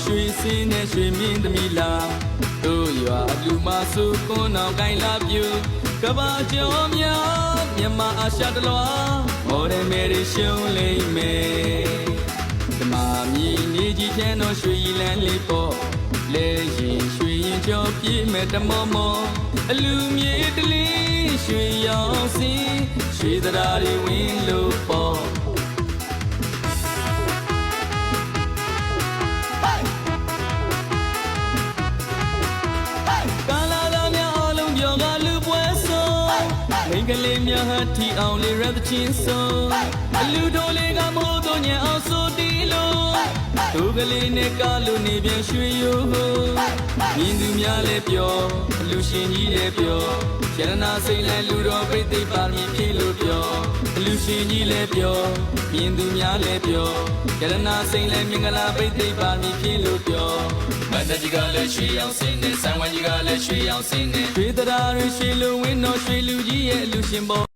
ရွှေစင်းနဲ့ရွှေမင်းသမီးလာတို့ရွာလူမစုကွန်းအောင်ကိုင်းလာပြူကဘာကျော်များမြန်မာအာရှတလွားမော်ဒယ်မယ်ရီရှုံးလိမ့်မယ်ဓမ္မမြည်နေကြီးချမ်းတော်ရွှေရည်လန်းလေးပေါ့လဲရင်ရွှေရင်ကျော်ပြေးမဲ့တမောမောအလူမြေတလေးရွှေရောင်စင်းရွှေသရာတွေဝင်လို့ပေါ့မိန်းကလေးများဟာထီအောင်လေးရတဲ့ချင်းဆုံးအလူတော်လေးကမိုးတော့ညံအောင်ဆိုတီလို့တို့ကလေးနဲ့ကားလို့နေပြန်ရွှေရိုးမြင်သူများလည်းပြောအလူရှင်ကြီးလည်းပြောရတနာစိတ်လည်းလူတော်ပြိသိပါမည်ဖြစ်လို့ပြောအလူရှင်ကြီးလည်းပြောမြင်သူများလည်းပြောရတနာစိတ်လည်းမင်္ဂလာပြိသိပါမည်ဖြစ်လို့ပြောမတ်တကြီးကလည်းရွှေရောင်စင်းနဲ့ဆံဝိုင်းကြီးကလည်းရွှေရောင်စင်းနဲ့ရွှေတရားရွှေလူဝင်းတော်ရွှေလူကြီးရဲ့အလူရှင်ပေါ်